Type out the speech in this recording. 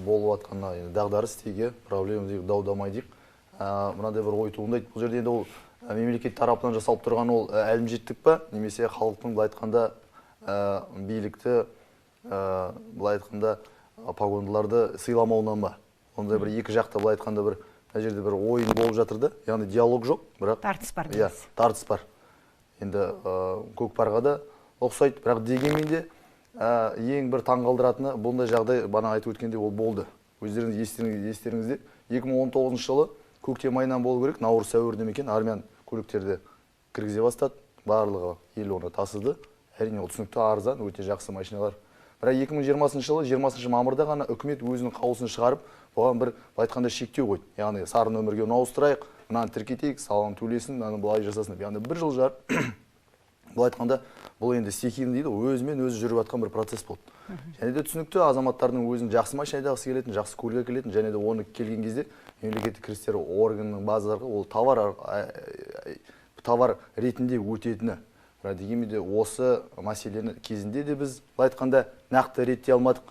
болып жатқан дағдарыс дейік, проблема дейік, дау-дамай дейік. Мынандай бір ой туындайды. Бұл жерде енді ол мемлекет тарапынан жасалып тұрған ол әлімжеттік па, немесе халықтың былай айтқанда билікті, былай айтқанда погондыларды сыйламауынан ба? Ондай бір екі жақта былай айтқанда бір мына жерде бір ойын болып жатыр да, яғни диалог жоқ, бірақ тартыс бар. Иә, тартыс бар. Енді көкпарға да ұқсайды, бірақ дегенмен де ең бір таңғалдыратыны бұндай жағдай бана айтып өткенде ол болды. Өздеріңіз естеріңізде 2019 жылы көктем айынан болу керек, наурыз сәуірде екен армян көліктерді кіргізе бастады, барлығы ел оны тасыды. Әрине ол түсінікті, арзан, өте жақсы машиналар. Бірақ 2020 жылы 20 мамырда ғана үкімет өзінің қаулысын шығарып, бұған бір айтқанда шектеу қойды. Яғни сары нөмірге оны ауыстырайық, мынаны тіркетейік, салығын төлесін, мынаны былай жасасын. Яғни бір жыл жар бұл айтқанда бұл енді стихийный дейді, өзімен өзі жүріп жатқан бір процесс болды. Және де түсінікті, азаматтардың өзінің жақсы машинадағысы келетін, жақсы көлігі келетін, және де оны келген кезде мемлекеттік кірістер органының базаларға ол товар ретінде өтетіні. Дегенмен де осы мәселені кезінде де біз айтқанда нақты реттей алмадық.